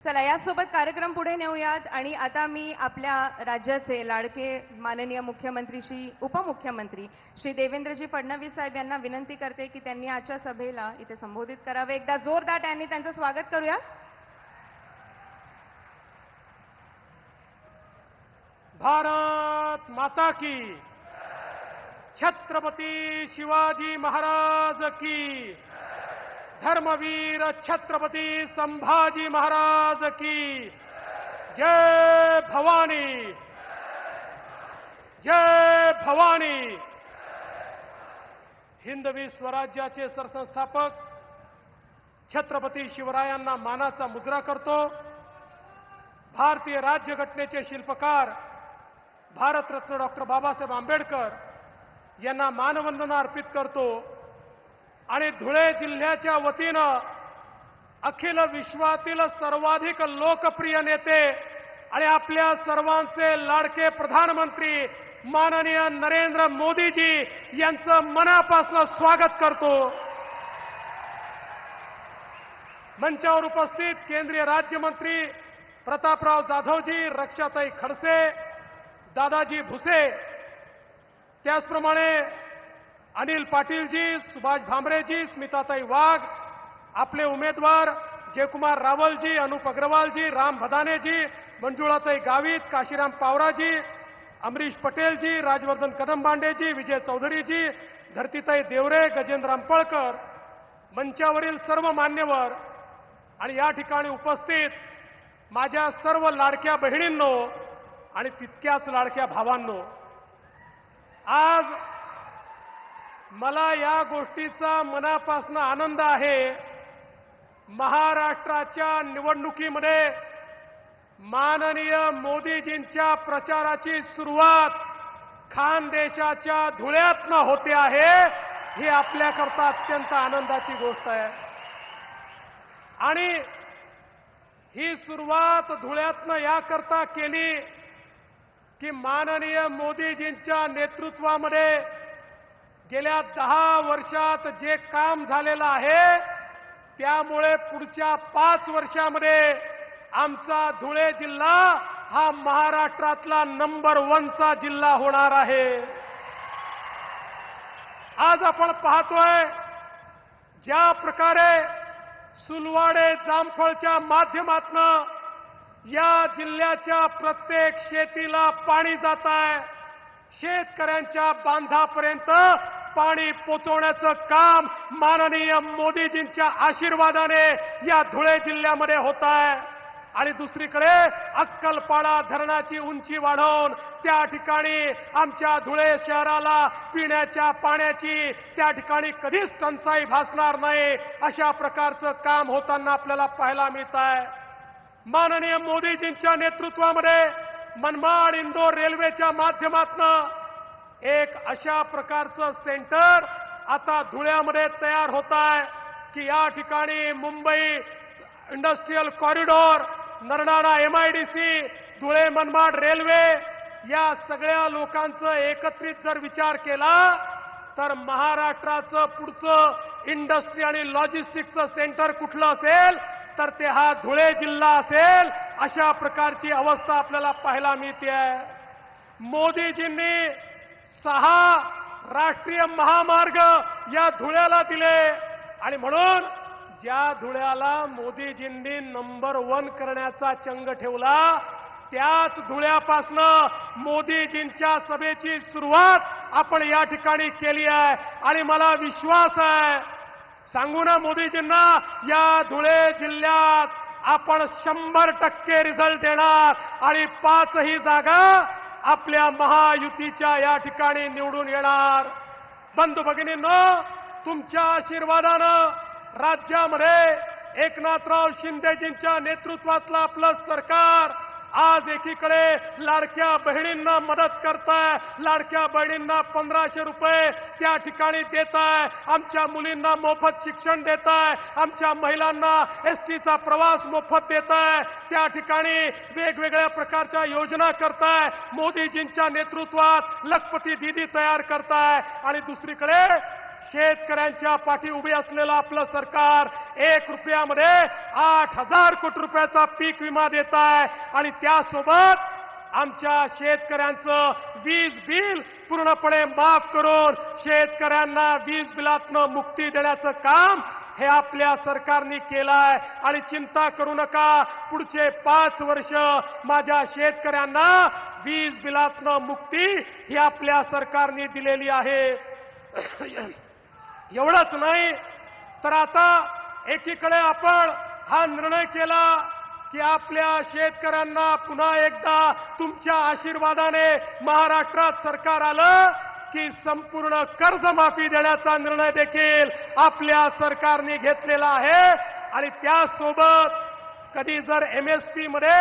चला यासोबत कार्यक्रम पुढे नेऊयात आणि आता मी आपल्या राज्याचे लाडके माननीय मुख्यमंत्री श्री उपमुख्यमंत्री श्री देवेंद्रजी फडणवीस साहेब यांना विनंती करते की त्यांनी आजच्या सभेला इथे संबोधित करावे। एकदा जोरदार त्यांनी त्यांचं स्वागत करूया। भारत माता की, छत्रपती शिवाजी महाराज की, धर्मवीर छत्रपती संभाजी महाराज की जय भवानी, जय भवानी। हिंदवी स्वराज्याचे सरसंस्थापक छत्रपती शिवरायांना मानाचा मुजरा करतो। भारतीय राज्यघटनेचे शिल्पकार भारतरत्न डॉक्टर बाबासाहेब आंबेडकर यांना मानवंदना अर्पित करतो आणि धुळे जिल्ह्याच्या वतीनं अखिल विश्वातील सर्वाधिक लोकप्रिय नेते आणि आपल्या सर्वांचे लाडके प्रधानमंत्री माननीय नरेंद्र मोदीजी यांचं मनापासून स्वागत करतो। मंचावर उपस्थित केंद्रीय राज्यमंत्री प्रतापराव जाधवजी, रक्षाताई खडसे, दादाजी भुसे, त्याचप्रमाणे अनिल पाटीलजी, सुभाष भामरेजी, स्मिताताई वाघ, आपले उमेदवार जयकुमार रावलजी, अनुप अग्रवालजी, राम भदानेजी, मंजुळाताई गावित, काशीराम पावराजी, अमरीश पटेलजी, राजवर्धन कदमबांडेजी, विजय चौधरीजी, धरतीताई देवरे, गजेंद्र अंपळकर, मंचावरील सर्व मान्यवर आणि या ठिकाणी उपस्थित माझ्या सर्व लाडक्या बहिणींनो आणि तितक्याच लाडक्या भावांनो, आज मला या गोष्टीचा मनापासून आनंद आहे। महाराष्ट्राच्या निवडणुकीमध्ये माननीय मोदीजींच्या प्रचाराची सुरुवात खानदेशाच्या धुळ्यातनं होते आहे, ही आपल्याकरता अत्यंत आनंदाची गोष्ट आहे। आणि ही सुरुवात धुळ्यातनं याकरता केली की माननीय मोदीजींच्या नेतृत्वामध्ये गेल्या 10 वर्षात जे काम झालेलं आहे त्यामुळे पुढच्या 5 वर्षामध्ये आमचा धुळे जिल्हा हा महाराष्ट्रातला नंबर 1 चा जिल्हा होणार आहे। आज आपण पाहतोय ज्या प्रकारे सुलवाडे जामफळच्या माध्यमातून या जिल्ह्याच्या प्रत्येक शेतीला पाणी जात आहे, शेतकऱ्यांच्या बांधापर्यंत पाणी पोहोचवण्याचं काम माननीय मोदीजींच्या आशीर्वादाने या धुळे जिल्ह्यामध्ये होत आहे। आणि दुसरीकडे अक्कलपाडा धरणाची उंची वाढवून त्या ठिकाणी आमच्या धुळे शहराला पिण्याच्या पाण्याची त्या ठिकाणी कधीच टंचाई भासणार नाही अशा प्रकारचं काम होताना आपल्याला पाहायला मिळत आहे। माननीय मोदीजींच्या नेतृत्वामध्ये मनमाड इंदोर रेल्वेच्या माध्यमातून एक अशा प्रकारचं सेंटर आता धुळ्यामध्ये तयार होत आहे की या ठिकाणी Mumbai industrial corridor, Nardana MIDC, Dhule Manmad railway या सगळ्या लोकांचं एकत्रित जर विचार केला तर महाराष्ट्राचं पुढचं इंडस्ट्री आणि लॉजिस्टिक्सचं सेंटर कुठलं असेल तर ते हा धुळे जिल्हा असेल। अशा प्रकारची अवस्था आपल्याला पाहायला मिळते आहे। मोदीजींनी 6 राष्ट्रीय महामार्ग या धुळ्याला दिले आणि म्हणून ज्या धुळ्याला मोदीजींनी नंबर 1 करण्याचा चंग ठेवला त्याच धुळ्यापासनं मोदीजींच्या सभेची सुरुवात आपण या ठिकाणी केली आहे। आणि मला विश्वास आहे, सांगू ना मोदीजींना, या धुळे जिल्ह्यात आपण 100% रिझल्ट देणार आणि 5ही जागा आपल्या महायुतीच्या या ठिकाणी निवडून येणार। बंधू भगिनींनो, तुमच्या आशीर्वादानं राज्यामध्ये एकनाथराव शिंदेजींच्या नेतृत्वातलं आपलं सरकार आज एकीकडे लाडक्या बहिणींना मदत करताय, लाडक्या बहिणींना 1500 रुपये त्या ठिकाणी देताय, आमच्या मुलींना मोफत शिक्षण देताय, आमच्या महिलांना एसटीचा प्रवास मोफत देताय, त्या ठिकाणी वेगवेगळ्या प्रकारच्या योजना करताय, मोदीजींच्या नेतृत्वात लखपती दीदी तयार करताय। आणि दुसरीकडे शेतकऱ्यांच्या पाठी उभे असलेलं आपलं सरकार 1 रुपयामध्ये 8,000 कोटी रुपयाचा पीक विमा देत आहे आणि त्यासोबत आमच्या शेतकऱ्यांचं वीज बिल पूर्णपणे माफ करून शेतकऱ्यांना वीज बिलातनं मुक्ती देण्याचं काम हे आपल्या सरकारने केलंय. आणि चिंता करू नका, पुढचे 5 वर्ष माझ्या शेतकऱ्यांना वीज बिलातनं मुक्ती ही आपल्या सरकारने दिलेली आहे. एवढंच नाही तर आता एकीकडे आपण हा निर्णय केला की आपल्या शेतकऱ्यांना पुन्हा एकदा तुमच्या आशीर्वादाने महाराष्ट्रात सरकार आलं की संपूर्ण कर्जमाफी देण्याचा निर्णय देखील आपल्या सरकारने घेतलेला आहे. आणि त्यासोबत कधी जर एमएसपी मध्ये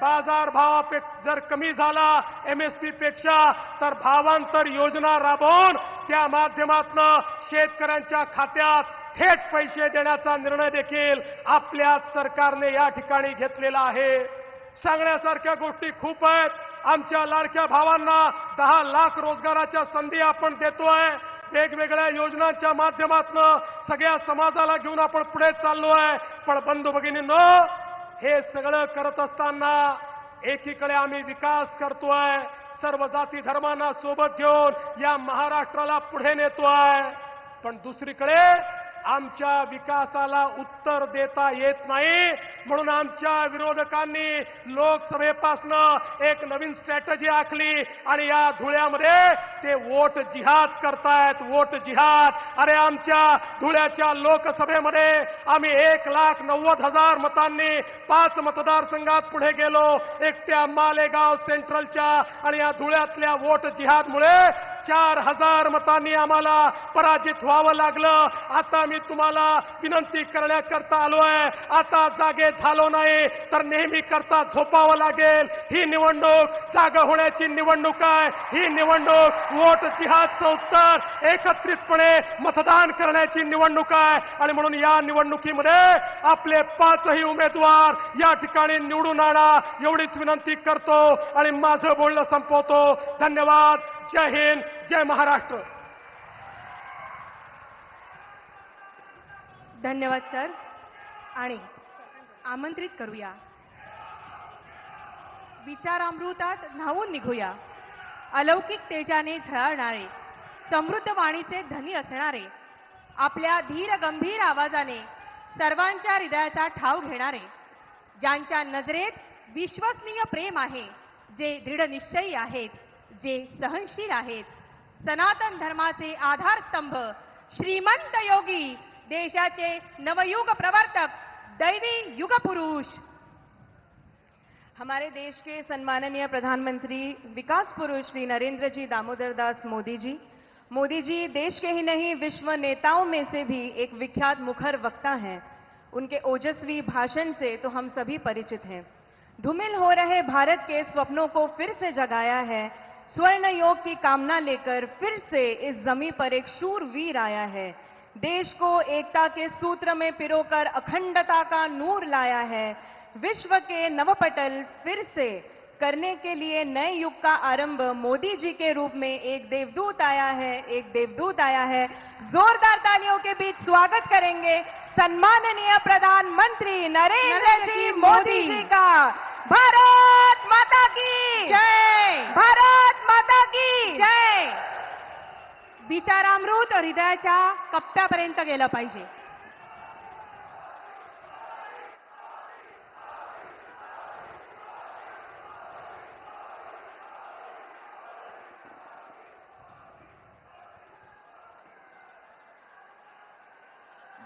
बाजारभावापेक्षा जर कमी झाला एमएसपी पेक्षा तर भावांतर योजना राबवून त्या माध्यमातून शेतकऱ्यांच्या खात्यात थेट पैसे देण्याचा निर्णय देखील आपल्याच सरकारने या ठिकाणी घेतलेला आहे. सांगण्यासारख्या गोष्टी खूप आहेत. आमच्या लाडक्या भावांना 10 लाख रोजगाराच्या संधी आपण देतोय. वेगवेगळ्या योजनांच्या माध्यमातून सगळ्या समाजाला घेऊन आपण पुढे चाललोय. पण बंधू भगिनींनो, हे सगळं करत असताना एकीकडे आम्ही विकास करतोय, सर्व जाती धर्मांना सोबत घेऊन या महाराष्ट्राला पुढे नेतोय. पण दुसरीकडे आमच्या विकासाला उत्तर देता येत नाही म्हणून आमच्या विरोधकांनी लोकसभेपासनं एक नवीन स्ट्रॅटेजी आखली आणि या धुळ्यामध्ये ते वोट जिहाद करतायत. वोट जिहाद. अरे आमच्या धुळ्याच्या लोकसभेमध्ये आम्ही 1,90,000 मतांनी 5 मतदारसंघात पुढे गेलो. एकट्या मालेगाव सेंट्रलच्या आणि या धुळ्यातल्या वोट जिहादमुळे 4,000 मतांनी आम्हाला पराजित व्हावं लागलं. आता मी तुम्हाला विनंती करण्याकरता आलोय, आता जागे झालो नाही तर नेहमी करता झोपावं लागेल. ही निवडणूक जागा होण्याची निवडणूक आहे. ही निवडणूक वोट जिहादचं उत्तर एकत्रितपणे मतदान करण्याची निवडणूक आहे. आणि म्हणून या निवडणुकीमध्ये आपले 5ही उमेदवार या ठिकाणी निवडून आणा एवढीच विनंती करतो आणि माझं बोलणं संपवतो. धन्यवाद. जय हिंद, जय महाराष्ट्र. धन्यवाद सर. आणि आमंत्रित करूया, विचारामृतात न्हावून निघूया, अलौकिक तेजाने झळाळणारे, समृद्ध वाणीचे धनी असणारे, आपल्या धीर गंभीर आवाजाने सर्वांच्या हृदयाचा ठाव घेणारे, ज्यांच्या नजरेत विश्वसनीय प्रेम आहे, जे दृढ निश्चयी आहेत, जे सहनशील आहेत, सनातन धर्माचे आधारस्तंभ, श्रीमंत योगी, देशाचे नवयुग प्रवर्तक, दैवी युग पुरुष, हमारे देश के सम्माननीय प्रधानमंत्री विकास पुरुष श्री नरेंद्र जी दामोदर दास मोदी जी. मोदी जी देश के ही नहीं विश्व नेताओं में से भी एक विख्यात मुखर वक्ता हैं. उनके ओजस्वी भाषण से तो हम सभी परिचित हैं. धूमिल हो रहे भारत के स्वप्नों को फिर से जगाया है. स्वर्ण योग की कामना लेकर फिर से इस जमीन पर एक शूरवीर आया है. देश को एकता के सूत्र में पिरोकर अखंडता का नूर लाया है. विश्व के नवपटल फिर से करने के लिए नए युग का आरंभ मोदी जी के रूप में एक देवदूत आया है. एक देवदूत आया है. जोरदार तालियों के बीच स्वागत करेंगे सम्माननीय प्रधानमंत्री नरेंद्र जी मोदी जी का. भारत माता की जय. भारत माता की जय. विचारामृत हृदयाच्या कप्प्यापर्यंत गेलं पाहिजे.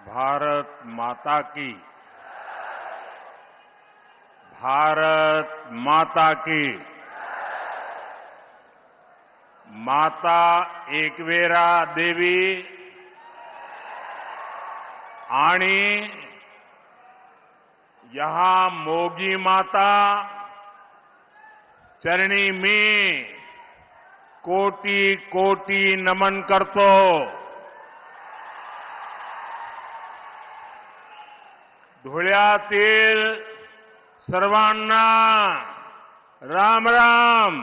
भारत माता की. भारत माता की. माता एकवेरा देवी आणि यहां मोगी माता चरणी मी कोटी कोटी नमन करतो. धुळ्यातील सर्वांना राम राम.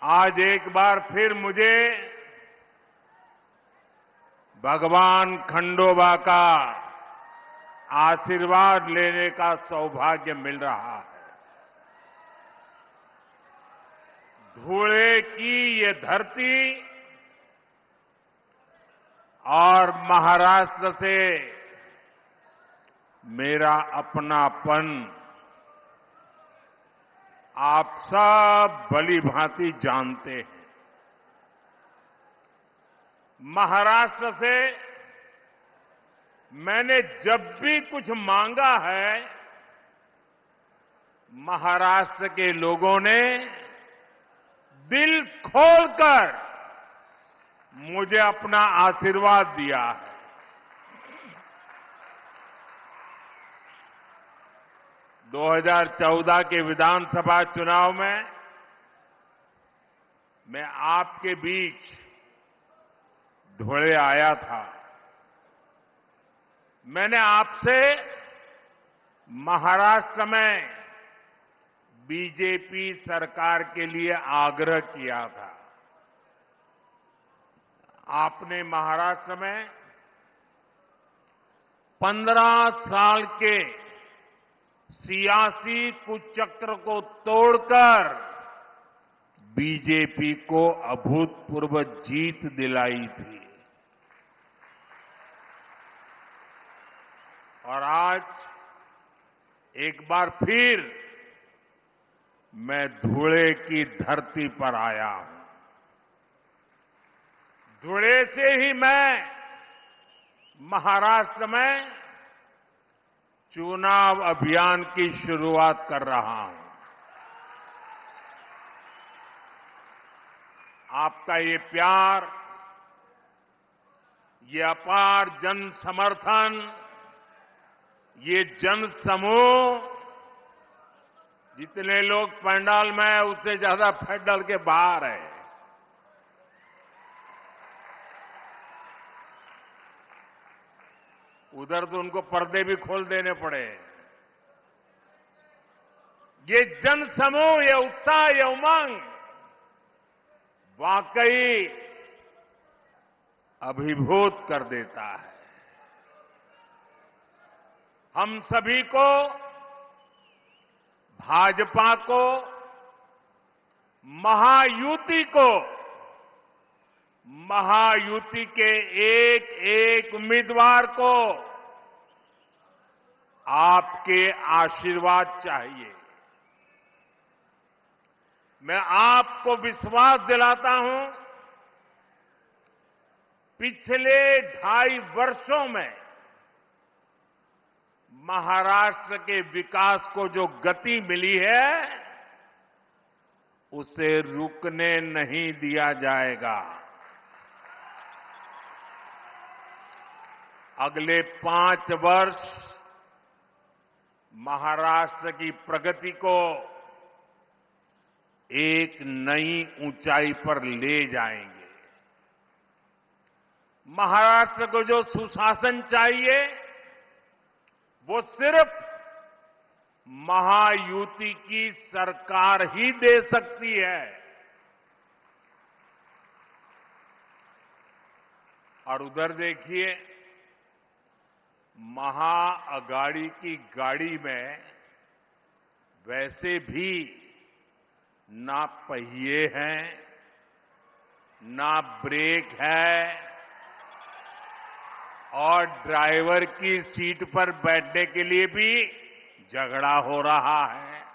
आज एक बार फिर मुझे भगवान खंडोबा का आशीर्वाद लेने का सौभाग्य मिल रहा है। धुले की ये धरती और महाराष्ट्र से मेरा अपनापन आप सब भली-भांति जानते हैं। महाराष्ट्र से मैंने जब भी कुछ मांगा है, महाराष्ट्र के लोगों ने दिल खोलकर मुझे अपना आशीर्वाद दिया है। 2014 के विधानसभा चुनाव में मैं आपके बीच धुले आया था। मैंने आपसे महाराष्ट्र में बीजेपी सरकार के लिए आग्रह किया था। आपने महाराष्ट्र में 15 साल के सियासी कुचक्र को तोड़कर बीजेपी को अभूतपूर्व जीत दिलाई थी। और आज एक बार फिर मैं धुले की धरती पर आया हूं। धुले से ही मैं महाराष्ट्र में चुनाव अभियान की शुरुआत कर रहा हूं। आपका ये प्यार, ये अपार जन समर्थन, ये जन समूह, जितने लोग पंडाल में हैं उससे ज्यादा पंडाल के बाहर है। उधर तो उनको पर्दे भी खोल देने पड़े। ये जन समूह, ये उत्साह, ये उमंग वाकई अभिभूत कर देता है। हम सभी को, भाजपा को, महायुति को, महायुति के एक एक उम्मीदवार को आपके आशीर्वाद चाहिए। मैं आपको विश्वास दिलाता हूं, पिछले 2.5 वर्षों में महाराष्ट्र के विकास को जो गति मिली है, उसे रुकने नहीं दिया जाएगा। अगले 5 वर्ष महाराष्ट्र की प्रगति को एक नई ऊंचाई पर ले जाएंगे। महाराष्ट्र को जो सुशासन चाहिए, वो सिर्फ महायुति की सरकार ही दे सकती है। और उधर देखिए, महाअगाड़ी की गाड़ी में वैसे भी ना पहिए हैं, ना ब्रेक है, और ड्राइवर की सीट पर बैठने के लिए भी झगड़ा हो रहा है।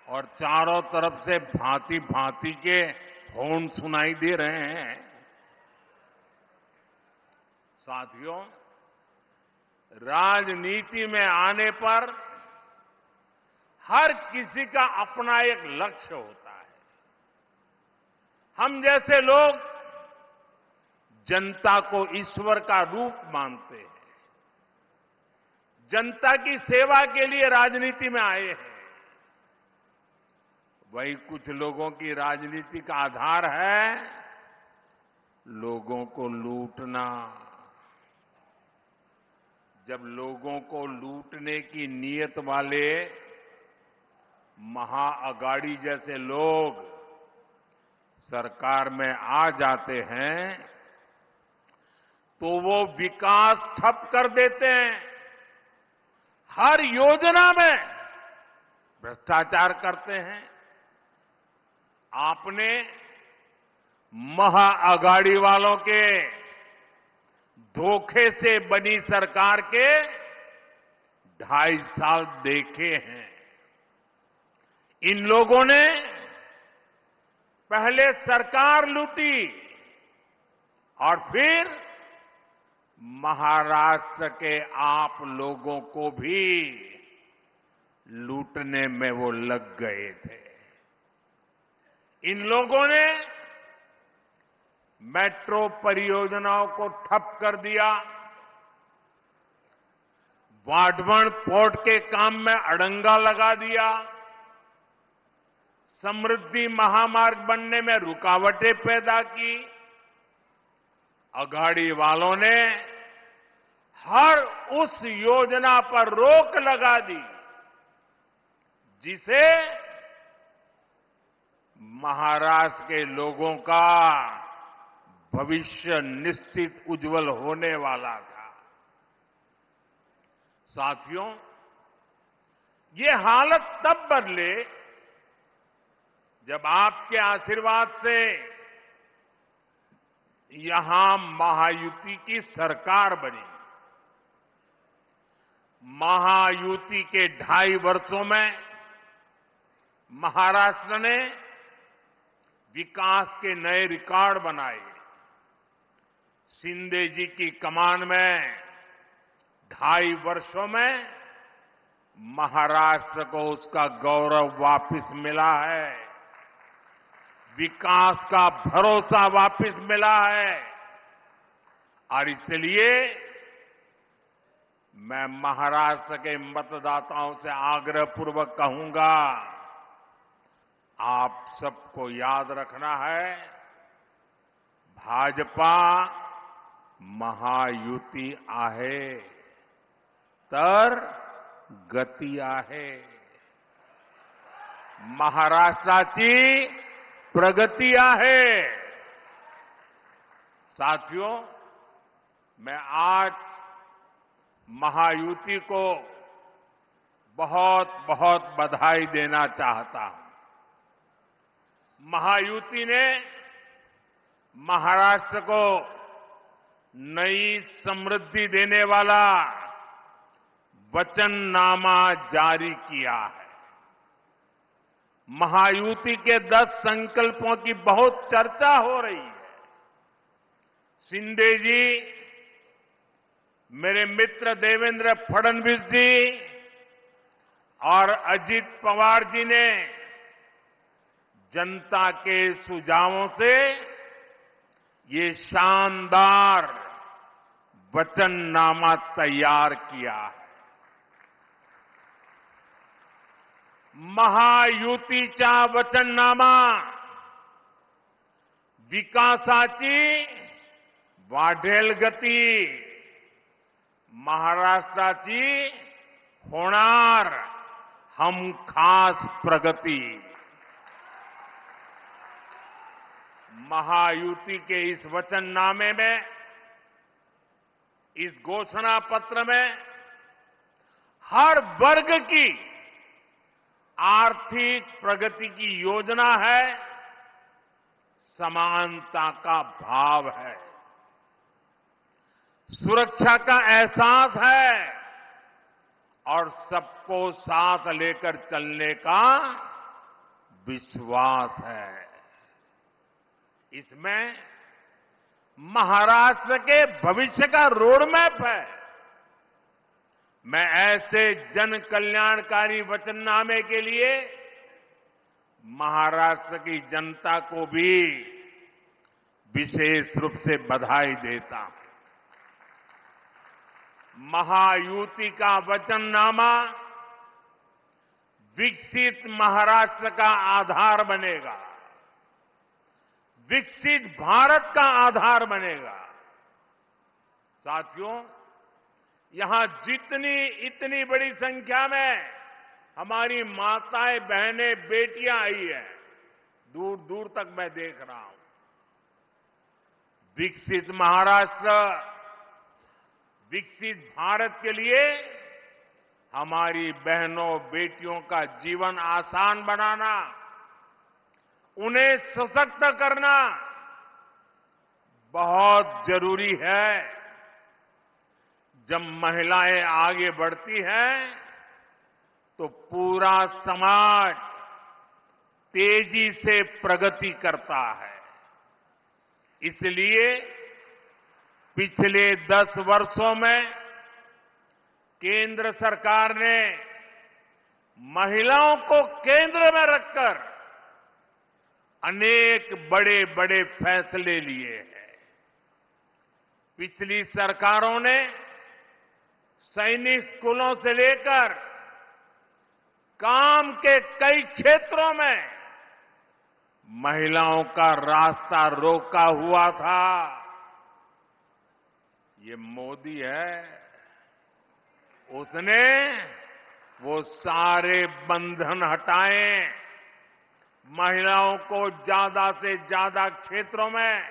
और चारों तरफ से भांति भांति के हॉर्न सुनाई दे रहे हैं। साथियों, राजनीति में आने पर हर किसी का अपना एक लक्ष्य होता है। हम जैसे लोग जनता को ईश्वर का रूप मानते हैं, जनता की सेवा के लिए राजनीति में आए हैं। वही कुछ लोगों की राजनीति का आधार है लोगों को लूटना। जब लोगों को लूटने की नीयत वाले महाअगाड़ी जैसे लोग सरकार में आ जाते हैं तो वो विकास ठप कर देते हैं, हर योजना में भ्रष्टाचार करते हैं। आपने महाअगाड़ी वालों के धोखे से बनी सरकार के 2.5 साल देखे हैं। इन लोगों ने पहले सरकार लूटी और फिर महाराष्ट्र के आप लोगों को भी लूटने में वो लग गए थे। इन लोगों ने मेट्रो परियोजनाओं को ठप कर दिया, वाढवण पोर्ट के काम में अड़ंगा लगा दिया, समृद्धि महामार्ग बनने में रुकावटें पैदा की। अघाड़ी वालों ने हर उस योजना पर रोक लगा दी जिसे महाराष्ट्र के लोगों का भविष्य निश्चित उज्जवल होने वाला था। साथियों, ये हालत तब बदले जब आपके आशीर्वाद से यहां महायुति की सरकार बनी। महायुति के 2.5 वर्षों में महाराष्ट्र ने विकास के नए रिकॉर्ड बनाए। शिंदे जी की कमान में 2.5 वर्षों में महाराष्ट्र को उसका गौरव वापस मिला है, विकास का भरोसा वापस मिला है। और इसलिए मैं महाराष्ट्र के मतदाताओं से आग्रहपूर्वक कहूंगा, आप सबको याद रखना है, भाजपा महायुती आहे तर गती आहे, महाराष्ट्राची प्रगति आहे। साथियों, मैं आज महायुति को बहुत बहुत बधाई देना चाहता हूं। महायुति ने महाराष्ट्र को नई समृद्धि देने वाला वचननामा जारी किया है। महायुति के 10 संकल्पों की बहुत चर्चा हो रही है। शिंदे जी, मेरे मित्र देवेंद्र फडणवीस जी और अजित पवार जी ने जनता के सुझावों से ये शानदार वचननामा तैयार किया है। महायुतीचा वचननामा विकासाची वाढेल गती, महाराष्ट्राची होणार हमखास प्रगती। महायुति के इस वचननामे में, इस घोषणा पत्र में हर वर्ग की आर्थिक प्रगति की योजना है, समानता का भाव है, सुरक्षा का एहसास है और सबको साथ लेकर चलने का विश्वास है। इसमें महाराष्ट्र के भविष्य का रोड मैप है। मैं ऐसे जन कल्याणकारी वचननामे के लिए महाराष्ट्र की जनता को भी विशेष रूप से बधाई देता हूं। महायुति का वचननामा विकसित महाराष्ट्र का आधार बनेगा, विकसित भारत का आधार बनेगा। साथियों, यहां जितनी इतनी बड़ी संख्या में हमारी माताएं, बहनें, बेटियां आई है। दूर दूर तक मैं देख रहा हूं। विकसित महाराष्ट्र, विकसित भारत के लिए हमारी बहनों, बेटियों का जीवन आसान बनाना, उन्हें सशक्त करना बहुत जरूरी है। जब महिलाएं आगे बढ़ती हैं तो पूरा समाज तेजी से प्रगति करता है। इसलिए पिछले 10 वर्षों में केंद्र सरकार ने महिलाओं को केंद्र में रखकर अनेक बड़े बड़े फैसले लिए हैं। पिछली सरकारों ने सैनिक स्कूलों से लेकर काम के कई क्षेत्रों में महिलाओं का रास्ता रोका हुआ था। ये मोदी है, उसने वो सारे बंधन हटाए, महिलाओं को ज्यादा से ज्यादा क्षेत्रों में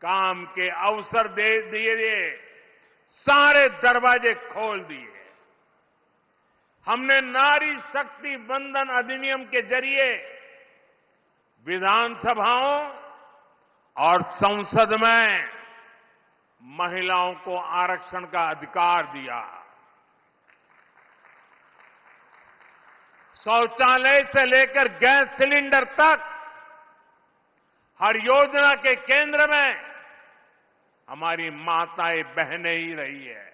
काम के अवसर दे दिए, सारे दरवाजे खोल दिए। हमने नारी शक्ति बंधन अधिनियम के जरिए विधानसभाओं और संसद में महिलाओं को आरक्षण का अधिकार दिया। शौचालय से लेकर गैस सिलेंडर तक हर योजना के केंद्र में हमारी माताएं, बहनें ही रही है।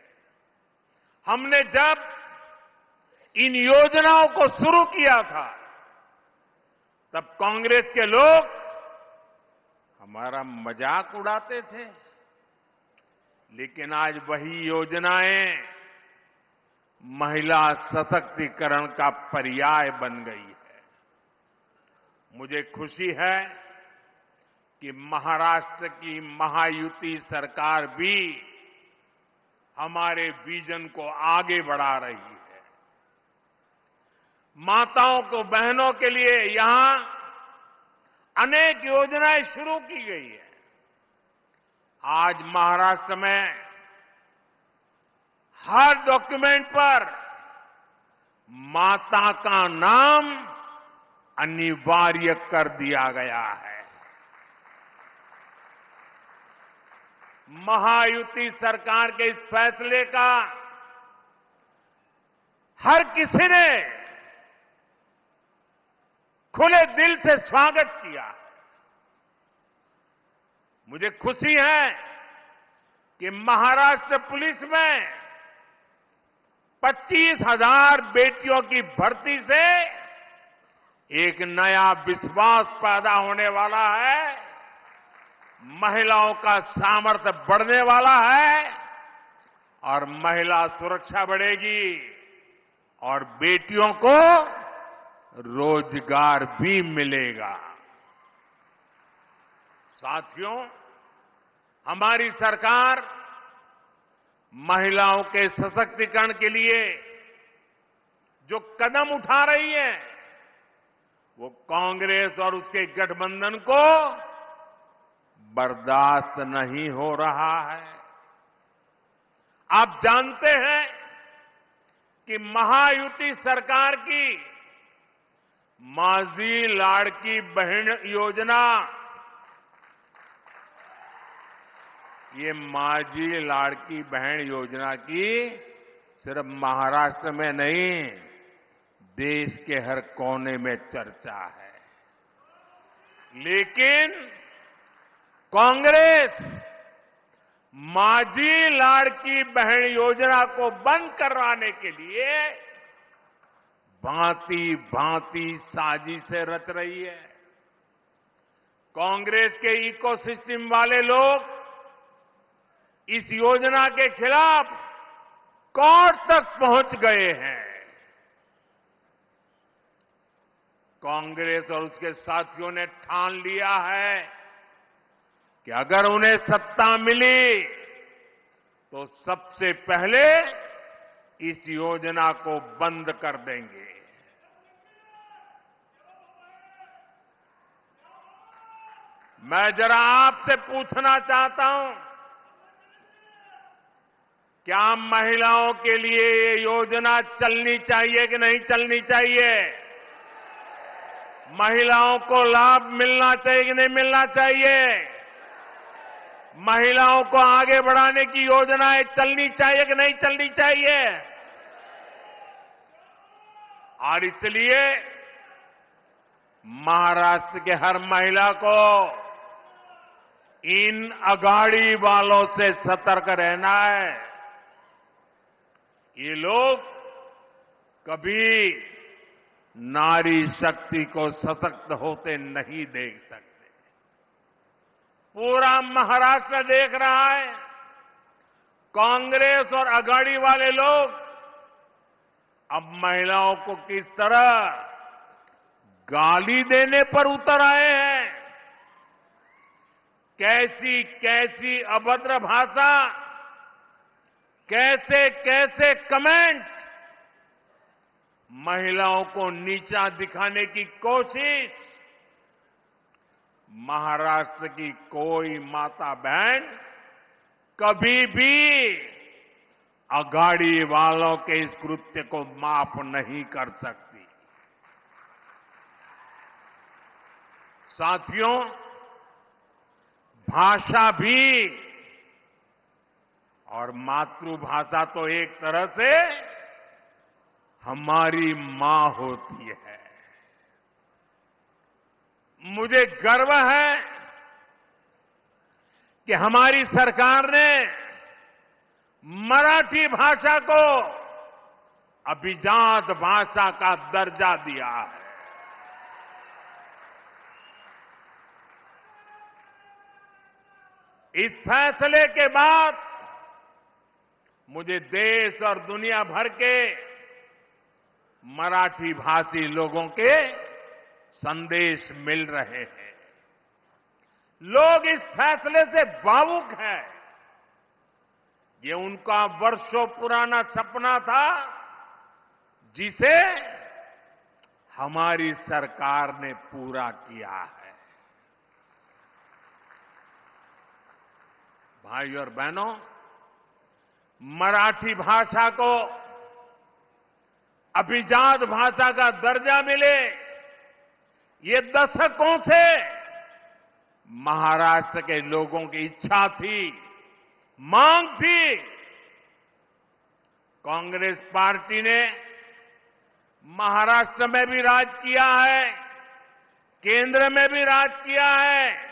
हमने जब इन योजनाओं को शुरू किया था तब कांग्रेस के लोग हमारा मजाक उड़ाते थे, लेकिन आज वही योजनाएं महिला सशक्तिकरण का पर्याय बन गई है। मुझे खुशी है कि महाराष्ट्र की महायुति सरकार भी हमारे विजन को आगे बढ़ा रही है। माताओं को, बहनों के लिए यहां अनेक योजनाएं शुरू की गई है। आज महाराष्ट्र में हर डॉक्यूमेंट पर माता का नाम अनिवार्य कर दिया गया है। महायुति सरकार के इस फैसले का हर किसी ने खुले दिल से स्वागत किया। मुझे खुशी है कि महाराष्ट्र पुलिस में 25,000 बेटियों की भर्ती से एक नया विश्वास पैदा होने वाला है, महिलाओं का सामर्थ्य बढ़ने वाला है और महिला सुरक्षा बढ़ेगी और बेटियों को रोजगार भी मिलेगा। साथियों, हमारी सरकार महिलाओं के सशक्तिकरण के लिए जो कदम उठा रही है वो कांग्रेस और उसके गठबंधन को बर्दाश्त नहीं हो रहा है। आप जानते हैं कि महायुति सरकार की माझी लाड़की बहन योजना, ये माझी लाड़की बहन योजना की सिर्फ महाराष्ट्र में नहीं, देश के हर कोने में चर्चा है। लेकिन कांग्रेस माझी लाड़की बहन योजना को बंद करवाने के लिए भांति भांति साजिशें रच रही है। कांग्रेस के इकोसिस्टम वाले लोग इस योजना के खिलाफ कोर्ट तक पहुंच गए हैं। कांग्रेस और उसके साथियों ने ठान लिया है कि अगर उन्हें सत्ता मिली तो सबसे पहले इस योजना को बंद कर देंगे। मैं जरा आपसे पूछना चाहता हूं, क्या महिलाओं के लिए ये योजना चलनी चाहिए कि नहीं चलनी चाहिए? महिलाओं को लाभ मिलना चाहिए कि नहीं मिलना चाहिए? महिलाओं को आगे बढ़ाने की योजनाएं चलनी चाहिए कि नहीं चलनी चाहिए? और इसलिए महाराष्ट्र के हर महिला को इन अगाड़ी वालों से सतर्क रहना है। ये लोग कभी नारी शक्ति को सशक्त होते नहीं देख सकते। पूरा महाराष्ट्र देख रहा है, कांग्रेस और अगाड़ी वाले लोग अब महिलाओं को किस तरह गाली देने पर उतर आए हैं। कैसी कैसी अभद्र भाषा, कैसे कैसे कमेंट, महिलाओं को नीचा दिखाने की कोशिश। महाराष्ट्र की कोई माता बहन कभी भी अगाड़ी वालों के इस कृत्य को माफ नहीं कर सकती। साथियों, भाषा भी और मातृभाषा तो एक तरह से हमारी मां होती है। मुझे गर्व है कि हमारी सरकार ने मराठी भाषा को अभिजात भाषा का दर्जा दिया है। इस फैसले के बाद मुझे देश और दुनिया भर के मराठी भाषी लोगों के संदेश मिल रहे हैं। लोग इस फैसले से भावुक हैं। ये उनका वर्षों पुराना सपना था, जिसे हमारी सरकार ने पूरा किया है। भाइयों और बहनों, मराठी भाषा को अभिजात भाषा का दर्जा मिले, ये दशकों से महाराष्ट्र के लोगों की इच्छा थी, मांग थी। कांग्रेस पार्टी ने महाराष्ट्र में भी राज किया है, केंद्र में भी राज किया है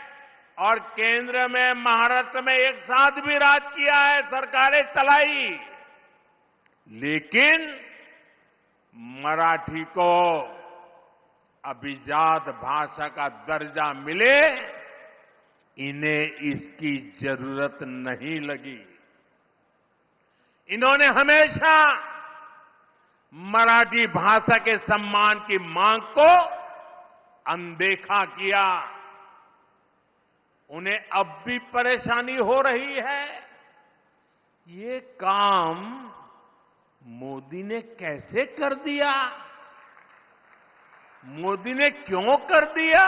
और केंद्र में महाराष्ट्र में एक साथ भी राज किया है, सरकारें चलाई। लेकिन मराठी को अभिजात भाषा का दर्जा मिले, इन्हें इसकी जरूरत नहीं लगी। इन्होंने हमेशा मराठी भाषा के सम्मान की मांग को अनदेखा किया। उन्हें अब भी परेशानी हो रही है। ये काम मोदी ने कैसे कर दिया? मोदी ने क्यों कर दिया?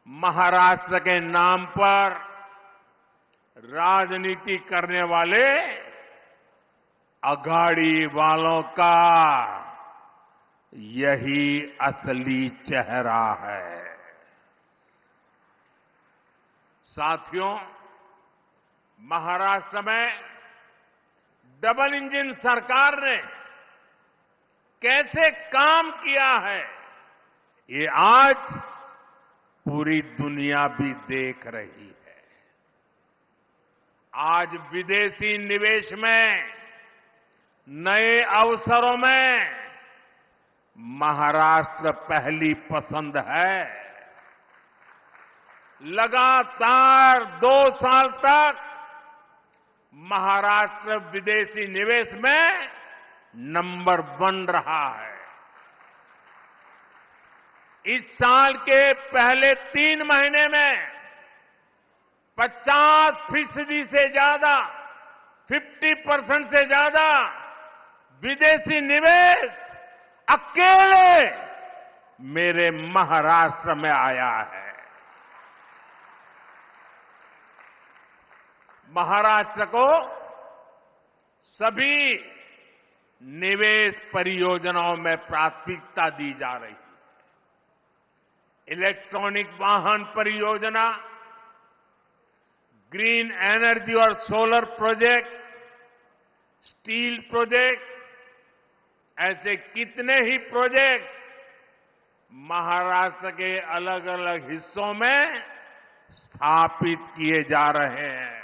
महाराष्ट्र के नाम पर राजनीति करने वाले अघाड़ी वालों का यही असली चेहरा है। साथियों, महाराष्ट्र में डबल इंजन सरकार ने कैसे काम किया है, ये आज पूरी दुनिया भी देख रही है। आज विदेशी निवेश में, नए अवसरों में महाराष्ट्र पहली पसंद है। लगातार 2 साल तक महाराष्ट्र विदेशी निवेश में नंबर 1 रहा है। इस साल के पहले 3 महीने में 50% से ज्यादा, 50% से ज्यादा विदेशी निवेश अकेले मेरे महाराष्ट्र में आया है। महाराष्ट्र को सभी निवेश परियोजनाओं में प्राथमिकता दी जा रही है। इलेक्ट्रॉनिक वाहन परियोजना, ग्रीन एनर्जी और सोलर प्रोजेक्ट, स्टील प्रोजेक्ट, ऐसे कितने ही प्रोजेक्ट महाराष्ट्र के अलग अलग हिस्सों में स्थापित किए जा रहे हैं।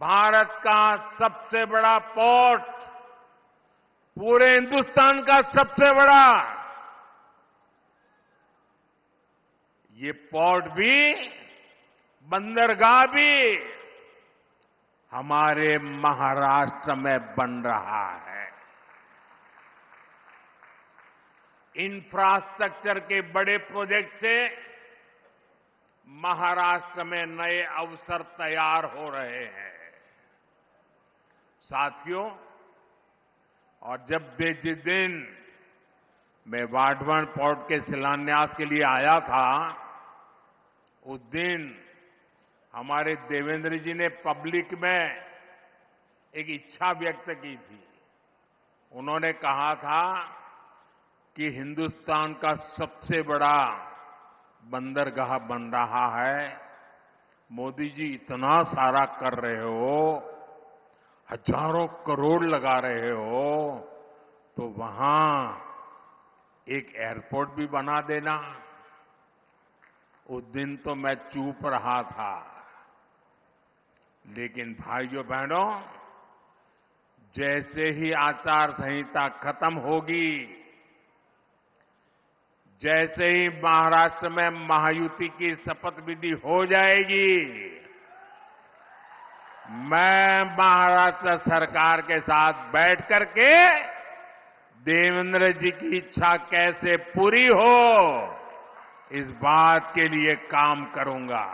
भारत का सबसे बड़ा पोर्ट, पूरे हिंदुस्तान का सबसे बड़ा, ये पोर्ट भी, बंदरगाह भी हमारे महाराष्ट्र में बन रहा है। इंफ्रास्ट्रक्चर के बड़े प्रोजेक्ट से महाराष्ट्र में नए अवसर तैयार हो रहे हैं। साथियों, और जिस दिन मैं वाधवन पोर्ट के शिलान्यास के लिए आया था, उस दिन हमारे देवेंद्र जी ने पब्लिक में एक इच्छा व्यक्त की थी। उन्होंने कहा था कि हिंदुस्तान का सबसे बड़ा बंदरगाह बन रहा है। मोदी जी इतना सारा कर रहे हो, हजारों करोड़ लगा रहे हो, तो वहां एक एयरपोर्ट भी बना देना। उस दिन तो मैं चुप रहा था, लेकिन भाइयों बहनों, जैसे ही आचार संहिता खत्म होगी, जैसे ही महाराष्ट्र में महायुति की शपथ विधि हो जाएगी, मैं महाराष्ट्र सरकार के साथ बैठ करके देवेंद्र जी की इच्छा कैसे पूरी हो, इस बात के लिए काम करूंगा।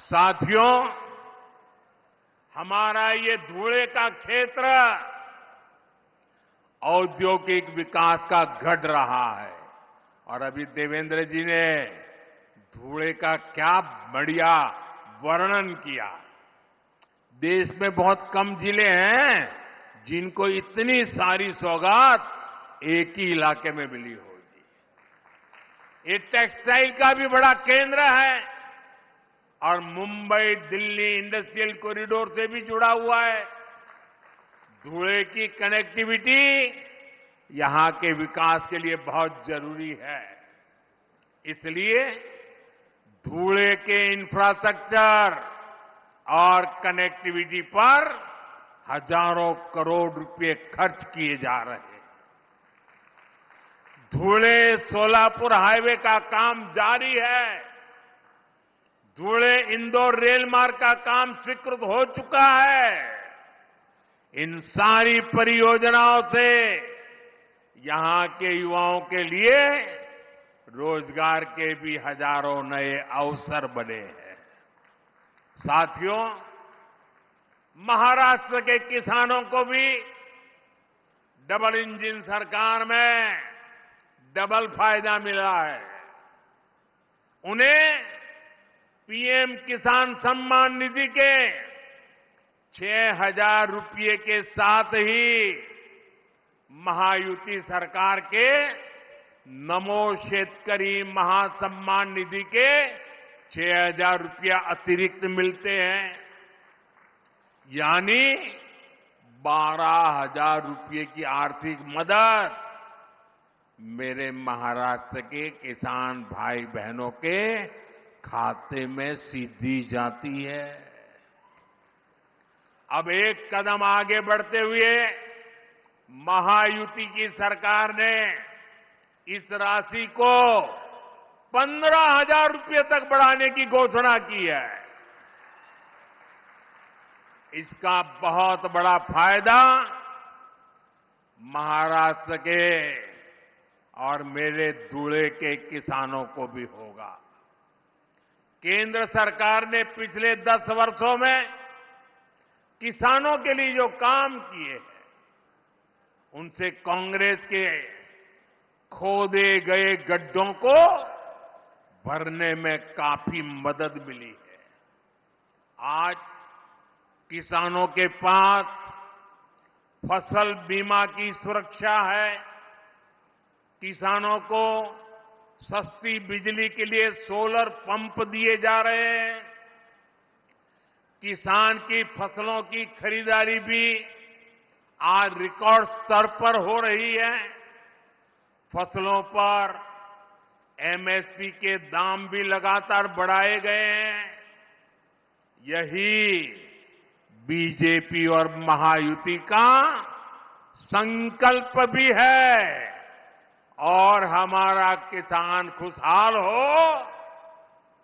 साथियों, हमारा ये धुले का क्षेत्र औद्योगिक विकास का गढ़ रहा है, और अभी देवेंद्र जी ने धुले का क्या बढ़िया वर्णन किया। देश में बहुत कम जिले हैं जिनको इतनी सारी सौगात एक ही इलाके में मिली होगी। ये टेक्सटाइल का भी बड़ा केंद्र है और मुंबई दिल्ली इंडस्ट्रियल कॉरिडोर से भी जुड़ा हुआ है। धुले की कनेक्टिविटी यहां के विकास के लिए बहुत जरूरी है। इसलिए धुले के इंफ्रास्ट्रक्चर और कनेक्टिविटी पर हजारों करोड़ रुपए खर्च किए जा रहे हैं। धुले सोलापुर हाईवे का काम जारी है। धुले इंदौर रेल मार्ग का काम स्वीकृत हो चुका है। इन सारी परियोजनाओं से यहां के युवाओं के लिए रोजगार के भी हजारों नए अवसर बने हैं। साथियों, महाराष्ट्र के किसानों को भी डबल इंजन सरकार में डबल फायदा मिला है। उन्हें पीएम किसान सम्मान निधि के 6,000 रुपये के साथ ही महायुति सरकार के नमो शेतकरी महासम्मान निधि के 6,000 रुपया अतिरिक्त मिलते हैं, यानी 12,000 रुपये की आर्थिक मदद मेरे महाराष्ट्र के किसान भाई बहनों के खाते में सीधी जाती है। अब एक कदम आगे बढ़ते हुए महायुति की सरकार ने इस राशि को 15,000 रुपये तक बढ़ाने की घोषणा की है। इसका बहुत बड़ा फायदा महाराष्ट्र के और मेरे धुले के किसानों को भी होगा। केंद्र सरकार ने पिछले 10 वर्षों में किसानों के लिए जो काम किए हैं, उनसे कांग्रेस के खोदे गए गड्ढों को भरने में काफी मदद मिली है। आज किसानों के पास फसल बीमा की सुरक्षा है, किसानों को सस्ती बिजली के लिए सोलर पंप दिए जा रहे हैं, किसान की फसलों की खरीदारी भी आज रिकॉर्ड स्तर पर हो रही है, फसलों पर एमएसपी के दाम भी लगातार बढ़ाए गए हैं। यही बीजेपी और महायुति का संकल्प भी है और हमारा किसान खुशहाल हो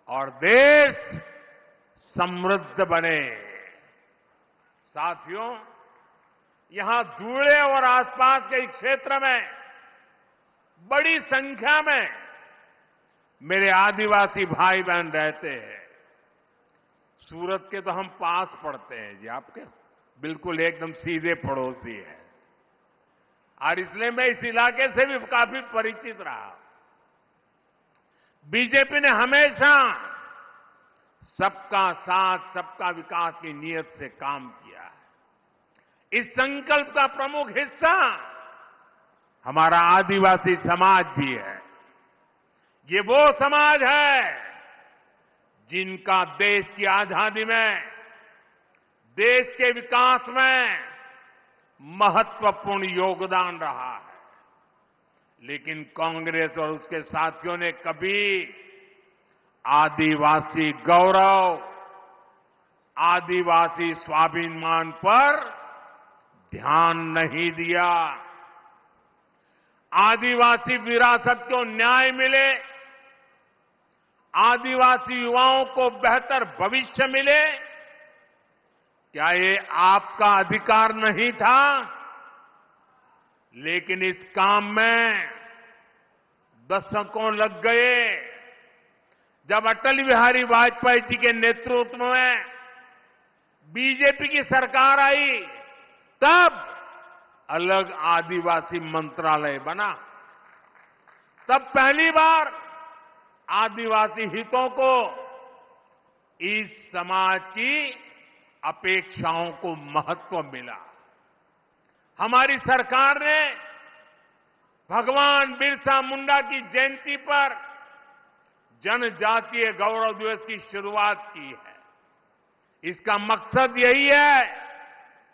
और देश समृद्ध बने। साथियों, यहां धुले और आसपास के क्षेत्र में बड़ी संख्या में मेरे आदिवासी भाई बहन रहते हैं। सूरत के तो हम पास पड़ते हैं जी, आपके बिल्कुल एकदम सीधे पड़ोसी हैं और इसलिए मैं इस इलाके से भी काफी परिचित रहा। बीजेपी ने हमेशा सबका साथ सबका विकास की नीयत से काम किया है। इस संकल्प का प्रमुख हिस्सा हमारा आदिवासी समाज भी है। ये वो समाज है जिनका देश की आजादी में, देश के विकास में महत्वपूर्ण योगदान रहा है। लेकिन कांग्रेस और उसके साथियों ने कभी आदिवासी गौरव, आदिवासी स्वाभिमान पर ध्यान नहीं दिया। आदिवासी विरासत को न्याय मिले, आदिवासी युवाओं को बेहतर भविष्य मिले, क्या ये आपका अधिकार नहीं था? लेकिन इस काम में दशकों लग गए। जब अटल बिहारी वाजपेयी जी के नेतृत्व में बीजेपी की सरकार आई, तब अलग आदिवासी मंत्रालय बना। तब पहली बार आदिवासी हितों को, इस समाज की अपेक्षाओं को महत्व मिला। हमारी सरकार ने भगवान बिरसा मुंडा की जयंती पर जनजातीय गौरव दिवस की शुरुआत की है। इसका मकसद यही है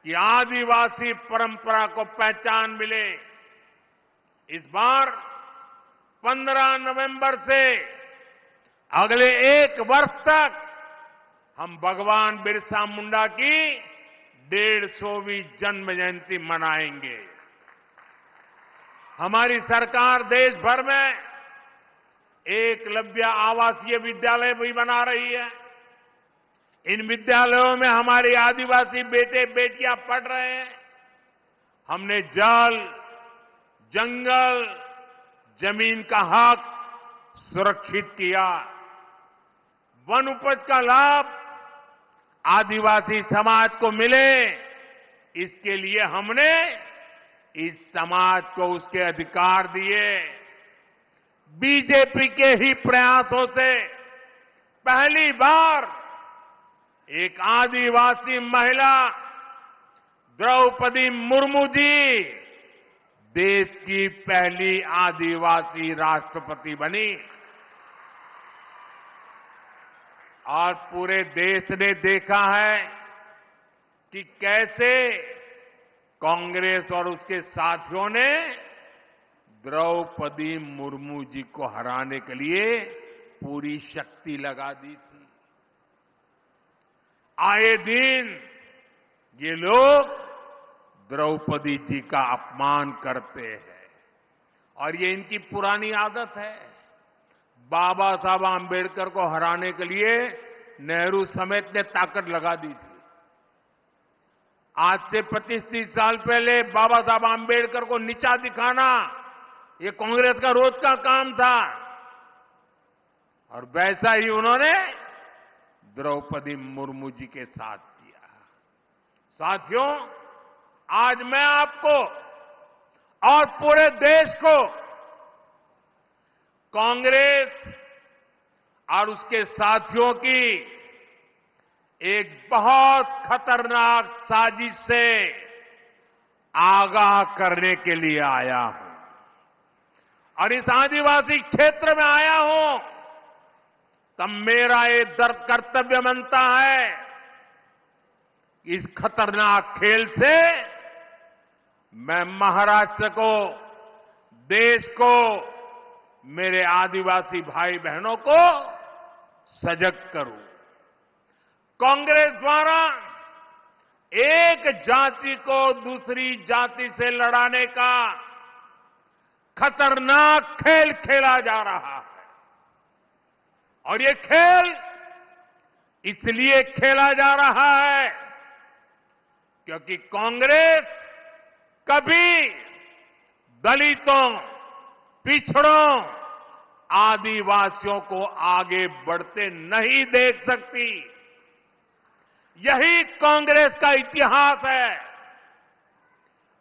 कि आदिवासी परंपरा को पहचान मिले। इस बार 15 नवंबर से अगले 1 वर्ष तक हम भगवान बिरसा मुंडा की 150वीं जन्म जयंती मनाएंगे। हमारी सरकार देश भर में एकलव्य आवासीय विद्यालय भी बना रही है। इन विद्यालयों में हमारे आदिवासी बेटे बेटियां पढ़ रहे हैं। हमने जल, जंगल, जमीन का हक सुरक्षित किया। वन उपज का लाभ आदिवासी समाज को मिले, इसके लिए हमने इस समाज को उसके अधिकार दिए। बीजेपी के ही प्रयासों से पहली बार एक आदिवासी महिला द्रौपदी मुर्मू जी देश की पहली आदिवासी राष्ट्रपति बनी और पूरे देश ने देखा है कि कैसे कांग्रेस और उसके साथियों ने द्रौपदी मुर्मू जी को हराने के लिए पूरी शक्ति लगा दी थी। आए दिन ये लोग द्रौपदी जी का अपमान करते हैं और ये इनकी पुरानी आदत है। बाबा साहब आंबेडकर को हराने के लिए नेहरू समेत ने ताकत लगा दी थी। आज से 25-30 साल पहले बाबा साहब आंबेडकर को नीचा दिखाना ये कांग्रेस का रोज का काम था और वैसा ही उन्होंने द्रौपदी मुर्मू जी के साथ किया। साथियों, आज मैं आपको और पूरे देश को कांग्रेस और उसके साथियों की एक बहुत खतरनाक साजिश से आगाह करने के लिए आया हूं और इस आदिवासी क्षेत्र में आया हूं तब मेरा ये कर्तव्य बनता है इस खतरनाक खेल से मैं महाराष्ट्र को, देश को, मेरे आदिवासी भाई बहनों को सजग करूं। कांग्रेस द्वारा एक जाति को दूसरी जाति से लड़ाने का खतरनाक खेल खेला जा रहा है और ये खेल इसलिए खेला जा रहा है क्योंकि कांग्रेस कभी दलितों, पिछड़ों, आदिवासियों को आगे बढ़ते नहीं देख सकती। यही कांग्रेस का इतिहास है।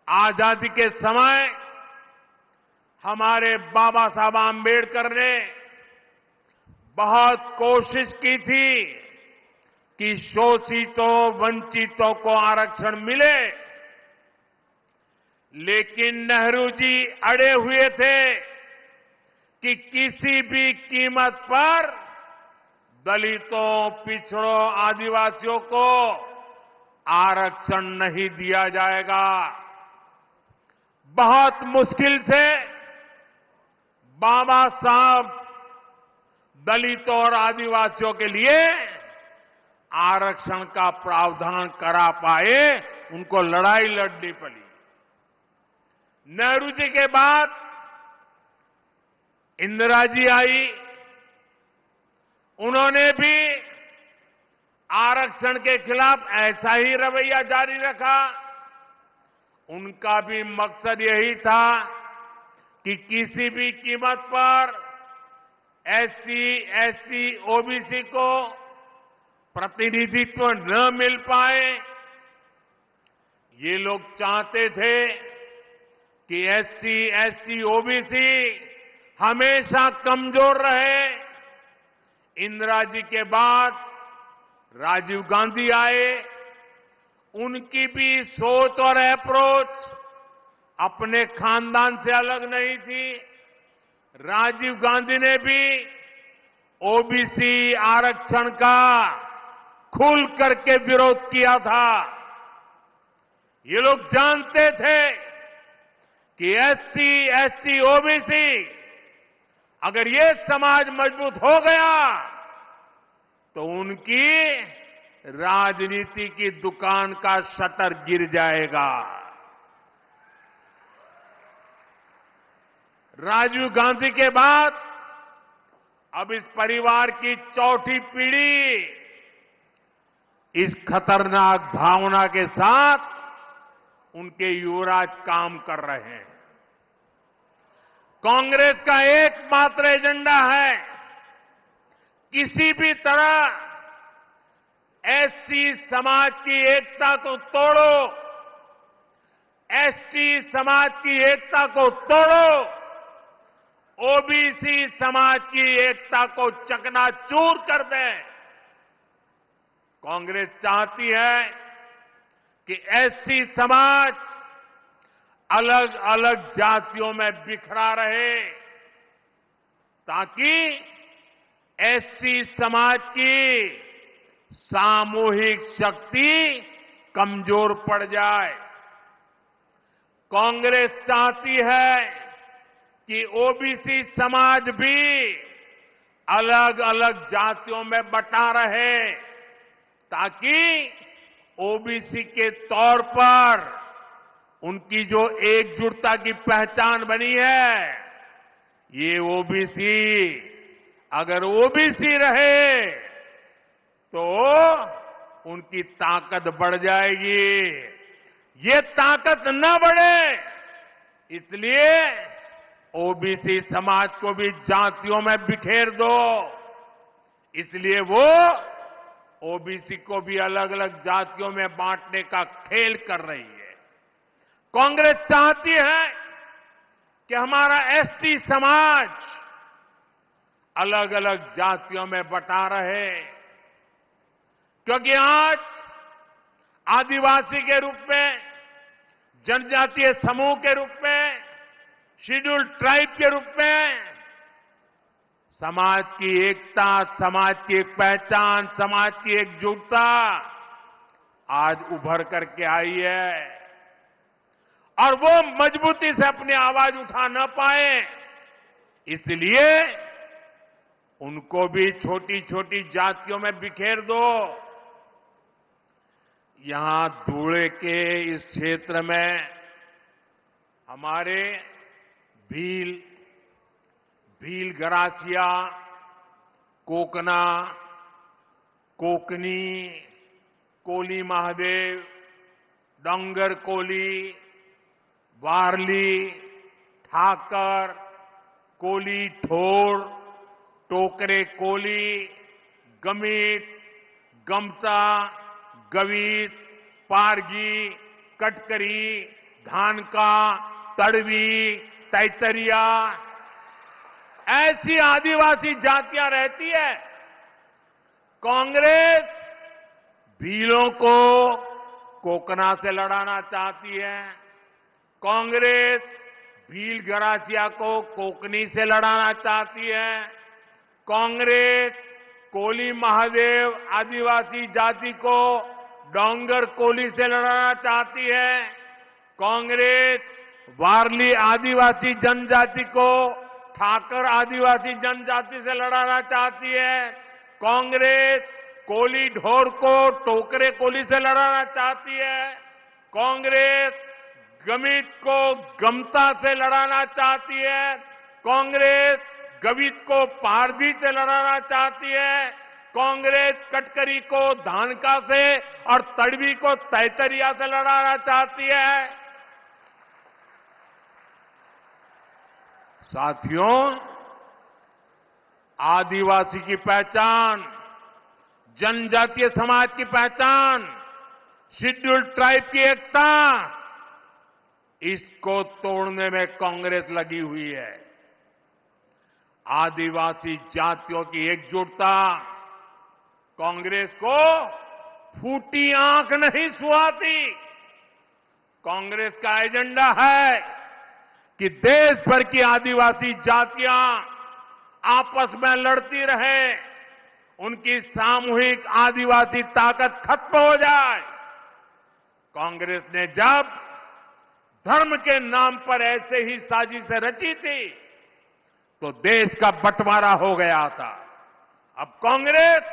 आजादी के समय हमारे बाबा साहब आंबेडकर ने बहुत कोशिश की थी कि शोषितों, वंचितों को आरक्षण मिले, लेकिन नेहरू जी अड़े हुए थे कि किसी भी कीमत पर दलितों, पिछड़ों, आदिवासियों को आरक्षण नहीं दिया जाएगा। बहुत मुश्किल से बाबा साहब दलितों और आदिवासियों के लिए आरक्षण का प्रावधान करा पाए, उनको लड़ाई लड़नी पड़ी। नेहरू जी के बाद इंदिरा जी आई, उन्होंने भी आरक्षण के खिलाफ ऐसा ही रवैया जारी रखा। उनका भी मकसद यही था कि किसी भी कीमत पर एससी, एसटी, ओबीसी को प्रतिनिधित्व न मिल पाए। ये लोग चाहते थे कि एससी, एसटी, ओबीसी हमेशा कमजोर रहे। इंदिरा जी के बाद राजीव गांधी आए, उनकी भी सोच और अप्रोच अपने खानदान से अलग नहीं थी। राजीव गांधी ने भी ओबीसी आरक्षण का खुल करके विरोध किया था। ये लोग जानते थे कि एससी, एसटी, ओबीसी अगर ये समाज मजबूत हो गया तो उनकी राजनीति की दुकान का शटर गिर जाएगा। राजीव गांधी के बाद अब इस परिवार की चौथी पीढ़ी इस खतरनाक भावना के साथ उनके युवराज काम कर रहे हैं। कांग्रेस का एकमात्र एजेंडा है किसी भी तरह एससी समाज की एकता को तोड़ो, एसटी समाज की एकता को तोड़ो, ओबीसी समाज की एकता को चकनाचूर कर दें। कांग्रेस चाहती है कि एससी समाज अलग अलग जातियों में बिखरा रहे ताकि एससी समाज की सामूहिक शक्ति कमजोर पड़ जाए। कांग्रेस चाहती है कि ओबीसी समाज भी अलग अलग जातियों में बटा रहे ताकि ओबीसी के तौर पर उनकी जो एकजुटता की पहचान बनी है, ये ओबीसी अगर ओबीसी रहे तो उनकी ताकत बढ़ जाएगी। ये ताकत न बढ़े इसलिए ओबीसी समाज को भी जातियों में बिखेर दो। इसलिए वो ओबीसी को भी अलग अलग जातियों में बांटने का खेल कर रही है। कांग्रेस चाहती है कि हमारा एसटी समाज अलग अलग जातियों में बटा रहे, क्योंकि आज आदिवासी के रूप में, जनजातीय समूह के रूप में, शेड्यूल्ड ट्राइब के रूप में समाज की एकता, समाज की एक पहचान, समाज की एकजुटता आज उभर करके आई है। और वो मजबूती से अपनी आवाज उठा न पाए, इसलिए उनको भी छोटी छोटी जातियों में बिखेर दो। यहां धुले के इस क्षेत्र में हमारे भील गरासिया, कोकना, कोकनी, कोली महादेव, डोंगर कोली, वारली, ठाकर, कोली ठोर, टोकरे कोली, गमीत, गमता, गवीत, पारगी, कटकरी, धानका, तड़वी, तैतरिया, ऐसी आदिवासी जातियां रहती है। कांग्रेस भीलों को कोकना से लड़ाना चाहती है, कांग्रेस भील गरासिया को कोकनी से लड़ाना चाहती है, कांग्रेस कोली महादेव आदिवासी जाति को डोंगर कोली से लड़ाना चाहती है, कांग्रेस वारली आदिवासी जनजाति को ठाकर आदिवासी जनजाति से लड़ाना चाहती है, कांग्रेस कोली ढोर को टोकरे कोली से लड़ाना चाहती है, कांग्रेस गमित को गमता से लड़ाना चाहती है, कांग्रेस गवित को पारधी से लड़ाना चाहती है, कांग्रेस कटकरी को धानका से और तड़वी को तैतरिया से लड़ाना चाहती है। साथियों, आदिवासी की पहचान, जनजातीय समाज की पहचान, शेड्यूल्ड ट्राइब की एकता, इसको तोड़ने में कांग्रेस लगी हुई है। आदिवासी जातियों की एकजुटता कांग्रेस को फूटी आंख नहीं सुहाती। कांग्रेस का एजेंडा है कि देश भर की आदिवासी जातियां आपस में लड़ती रहे, उनकी सामूहिक आदिवासी ताकत खत्म हो जाए। कांग्रेस ने जब धर्म के नाम पर ऐसे ही साजिशें रची थी तो देश का बंटवारा हो गया था। अब कांग्रेस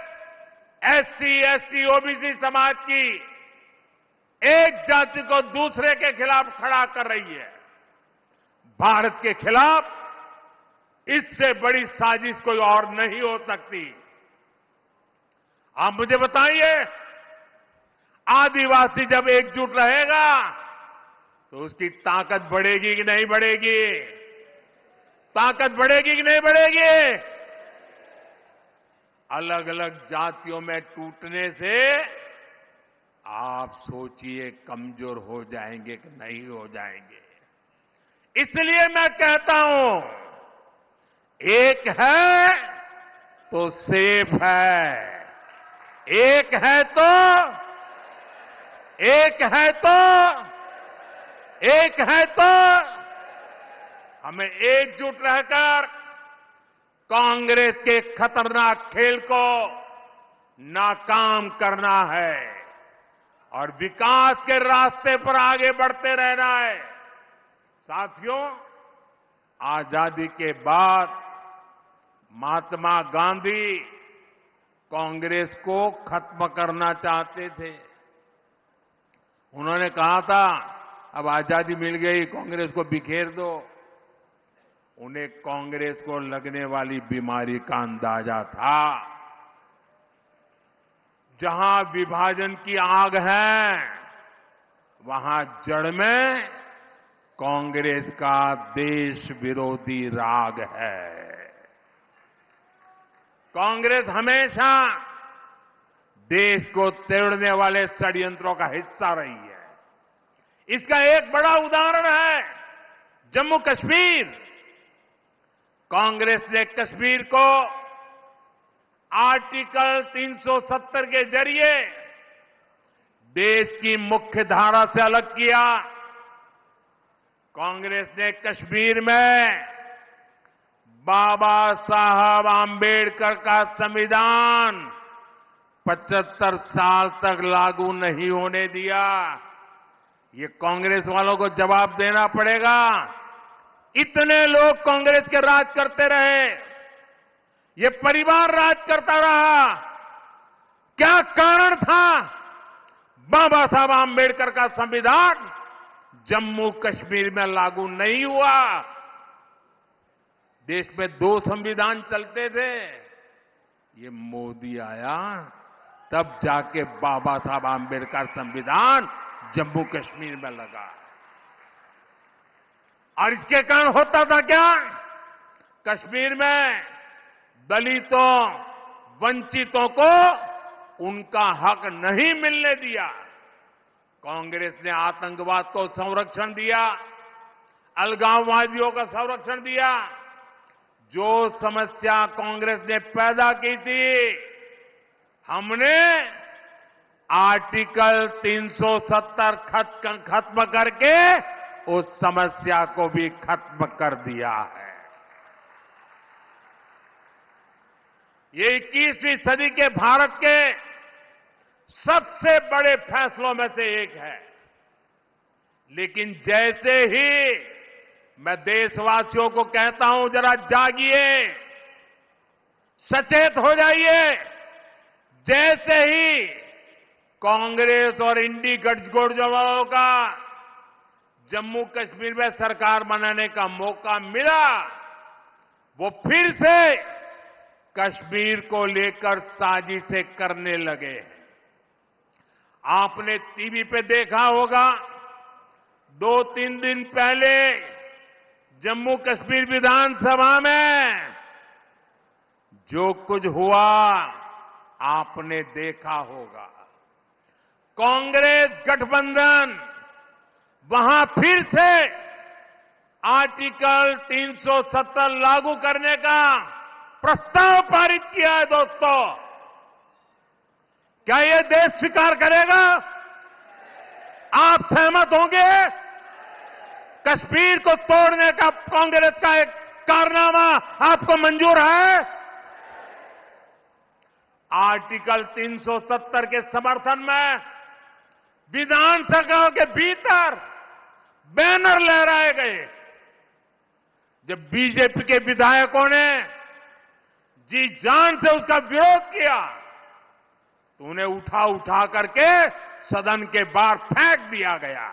एससी, एसटी, ओबीसी समाज की एक जाति को दूसरे के खिलाफ खड़ा कर रही है। भारत के खिलाफ इससे बड़ी साजिश कोई और नहीं हो सकती। आप मुझे बताइए, आदिवासी जब एकजुट रहेगा तो उसकी ताकत बढ़ेगी कि नहीं बढ़ेगी? ताकत बढ़ेगी कि नहीं बढ़ेगी? अलग अलग जातियों में टूटने से आप सोचिए कमजोर हो जाएंगे कि नहीं हो जाएंगे। इसलिए मैं कहता हूं, एक है तो सेफ है, एक है तो हमें एकजुट रहकर कांग्रेस के खतरनाक खेल को नाकाम करना है और विकास के रास्ते पर आगे बढ़ते रहना है। साथियों, आजादी के बाद महात्मा गांधी कांग्रेस को खत्म करना चाहते थे। उन्होंने कहा था, अब आजादी मिल गई, कांग्रेस को बिखेर दो। उन्हें कांग्रेस को लगने वाली बीमारी का अंदाजा था। जहां विभाजन की आग है, वहां जड़ में कांग्रेस का देश विरोधी राग है। कांग्रेस हमेशा देश को तोड़ने वाले षड्यंत्रों का हिस्सा रही है। इसका एक बड़ा उदाहरण है जम्मू कश्मीर। कांग्रेस ने कश्मीर को आर्टिकल 370 के जरिए देश की मुख्य धारा से अलग किया। कांग्रेस ने कश्मीर में बाबा साहब आंबेडकर का संविधान 75 साल तक लागू नहीं होने दिया। ये कांग्रेस वालों को जवाब देना पड़ेगा। इतने लोग कांग्रेस के राज करते रहे, ये परिवार राज करता रहा, क्या कारण था? बाबा साहब आंबेडकर का संविधान जम्मू कश्मीर में लागू नहीं हुआ। देश में 2 संविधान चलते थे। ये मोदी आया तब जाके बाबा साहब आंबेडकर संविधान जम्मू कश्मीर में लगा। और इसके कारण होता था क्या? कश्मीर में दलितों, वंचितों को उनका हक नहीं मिलने दिया। कांग्रेस ने आतंकवाद को संरक्षण दिया, अलगाववादियों का संरक्षण दिया। जो समस्या कांग्रेस ने पैदा की थी, हमने आर्टिकल 370 खत्म करके उस समस्या को भी खत्म कर दिया है। ये 21वीं सदी के भारत के सबसे बड़े फैसलों में से एक है। लेकिन जैसे ही मैं देशवासियों को कहता हूं, जरा जागिए, सचेत हो जाइए। जैसे ही कांग्रेस और इंडी गठजोड़ का जम्मू कश्मीर में सरकार बनाने का मौका मिला, वो फिर से कश्मीर को लेकर साजिशें करने लगे। आपने टीवी पे देखा होगा, 2-3 दिन पहले जम्मू कश्मीर विधानसभा में जो कुछ हुआ आपने देखा होगा। कांग्रेस गठबंधन वहां फिर से आर्टिकल 370 लागू करने का प्रस्ताव पारित किया है। दोस्तों, क्या यह देश स्वीकार करेगा? आप सहमत होंगे? कश्मीर को तोड़ने का कांग्रेस का एक कारनामा आपको मंजूर है? आर्टिकल 370 के समर्थन में विधानसभा के भीतर बैनर लहराए गए। जब बीजेपी के विधायकों ने जी जान से उसका विरोध किया तो उन्हें उठा करके सदन के बाहर फेंक दिया गया।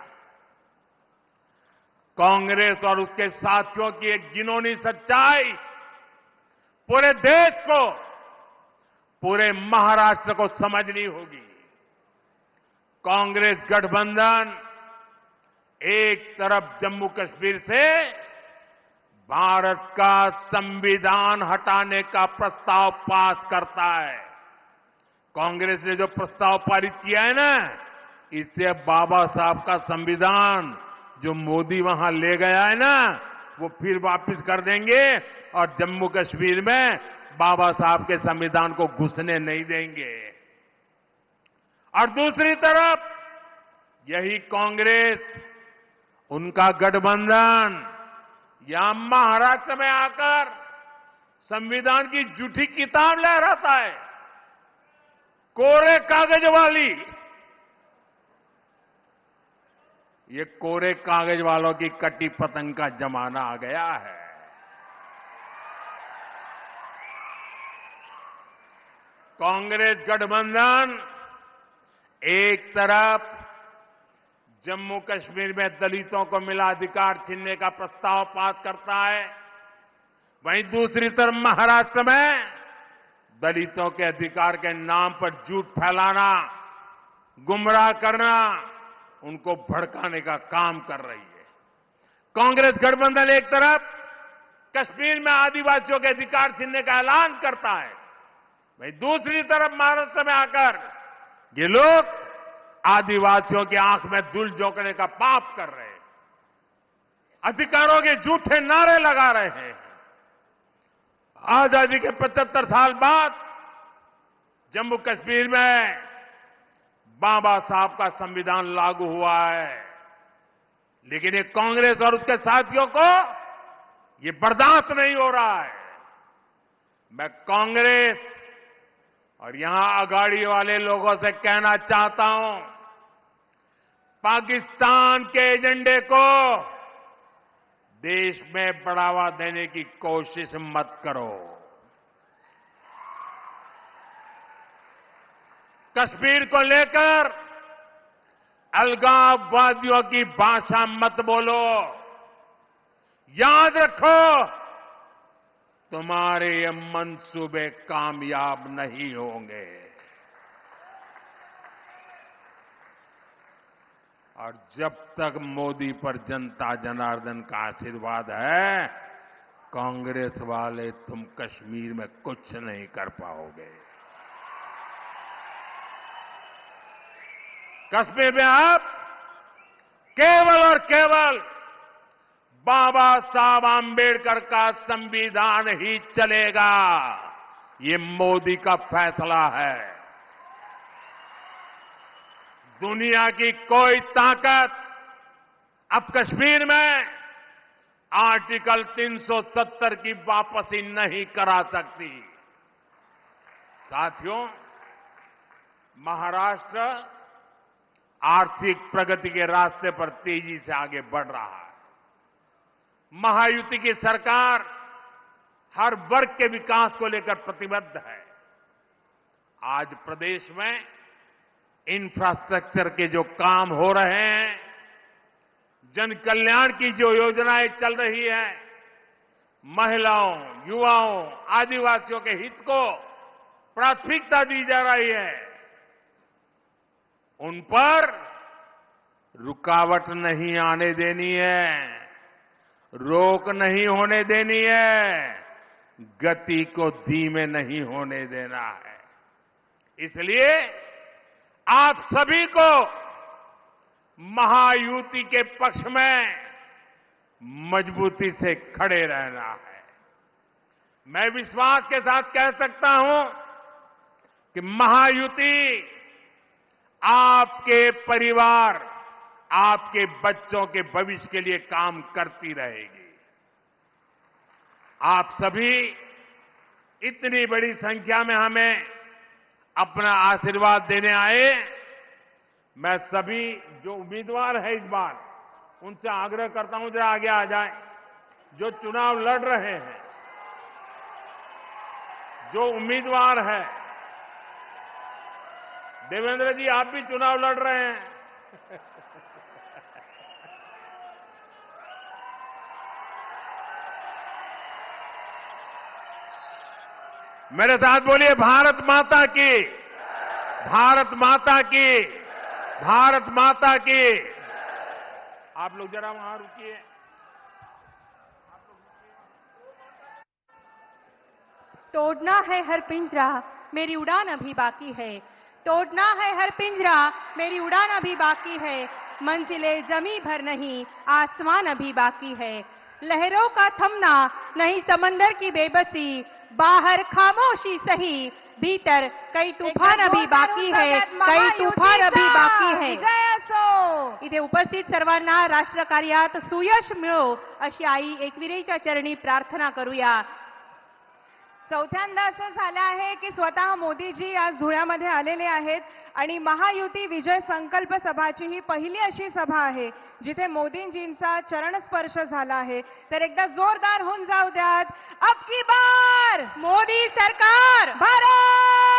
कांग्रेस और उसके साथियों की एक घिनौनी सच्चाई पूरे देश को, पूरे महाराष्ट्र को समझनी होगी। कांग्रेस गठबंधन एक तरफ जम्मू कश्मीर से भारत का संविधान हटाने का प्रस्ताव पास करता है। कांग्रेस ने जो प्रस्ताव पारित किया है ना, इससे बाबा साहब का संविधान जो मोदी वहां ले गया है ना, वो फिर वापस कर देंगे और जम्मू कश्मीर में बाबा साहब के संविधान को घुसने नहीं देंगे। और दूसरी तरफ यही कांग्रेस, उनका गठबंधन यहां महाराष्ट्र में आकर संविधान की झूठी किताब लहराता है, कोरे कागज वाली। ये कोरे कागज वालों की कटी पतंग का जमाना आ गया है। कांग्रेस गठबंधन एक तरफ जम्मू कश्मीर में दलितों को मिला अधिकार छीनने का प्रस्ताव पास करता है, वहीं दूसरी तरफ महाराष्ट्र में दलितों के अधिकार के नाम पर झूठ फैलाना, गुमराह करना, उनको भड़काने का काम कर रही है। कांग्रेस गठबंधन एक तरफ कश्मीर में आदिवासियों के अधिकार छीनने का ऐलान करता है, वहीं दूसरी तरफ महाराष्ट्र में आकर ये लोग आदिवासियों की आंख में धूल झोंकने का पाप कर रहे हैं, अधिकारों के झूठे नारे लगा रहे हैं। आजादी के 75 साल बाद जम्मू कश्मीर में बाबा साहब का संविधान लागू हुआ है, लेकिन ये कांग्रेस और उसके साथियों को ये बर्दाश्त नहीं हो रहा है। मैं कांग्रेस और यहां अगाड़ी वाले लोगों से कहना चाहता हूं, पाकिस्तान के एजेंडे को देश में बढ़ावा देने की कोशिश मत करो। कश्मीर को लेकर अलगाववादियों की भाषा मत बोलो। याद रखो, तुम्हारे ये मंसूबे कामयाब नहीं होंगे। और जब तक मोदी पर जनता जनार्दन का आशीर्वाद है, कांग्रेस वाले तुम कश्मीर में कुछ नहीं कर पाओगे। कश्मीर में अब केवल और केवल बाबा साहब आंबेडकर का संविधान ही चलेगा। ये मोदी का फैसला है। दुनिया की कोई ताकत अब कश्मीर में आर्टिकल 370 की वापसी नहीं करा सकती। साथियों, महाराष्ट्र आर्थिक प्रगति के रास्ते पर तेजी से आगे बढ़ रहा है। महायुति की सरकार हर वर्ग के विकास को लेकर प्रतिबद्ध है। आज प्रदेश में इंफ्रास्ट्रक्चर के जो काम हो रहे हैं, जन कल्याण की जो योजनाएं चल रही है, महिलाओं, युवाओं, आदिवासियों के हित को प्राथमिकता दी जा रही है, उन पर रुकावट नहीं आने देनी है, रोक नहीं होने देनी है, गति को धीमे नहीं होने देना है। इसलिए आप सभी को महायुति के पक्ष में मजबूती से खड़े रहना है। मैं विश्वास के साथ कह सकता हूं कि महायुति आपके परिवार, आपके बच्चों के भविष्य के लिए काम करती रहेगी। आप सभी इतनी बड़ी संख्या में हमें अपना आशीर्वाद देने आए। मैं सभी जो उम्मीदवार है इस बार, उनसे आग्रह करता हूं जरा आगे आ जाए। जो चुनाव लड़ रहे हैं, जो उम्मीदवार है, देवेंद्र जी आप भी चुनाव लड़ रहे हैं। मेरे साथ बोलिए, भारत माता की, भारत माता की, भारत माता की। आप लोग जरा वहां रुकिए। तोड़ना है हर पिंजरा, मेरी उड़ान अभी बाकी है। तोड़ना है हर पिंजरा, मेरी उड़ान अभी बाकी है। मंजिलें जमी भर नहीं, आसमान अभी बाकी है। लहरों का थमना नहीं, समंदर की बेबसी। बाहर खामोशी सही, भीतर कई तूफान अभी बाकी है, कई तूफान अभी बाकी है। इथे उपस्थित सर्वांना राष्ट्रकार्यात सुयश मिळो अशी आई एकविरेच्या चरणी प्रार्थना करूया। चौथ्यांदा असं झालं आहे की स्वतः मोदीजी आज धुळ्यामध्ये आलेले आहेत आणि महायुती विजय संकल्प सभाची ही पहिली अशी सभा आहे जिथे मोदींजींचा चरणस्पर्श झाला आहे। तर एकदा जोरदार होऊन जाऊ द्यात, अब की बार मोदी सरकार, भारत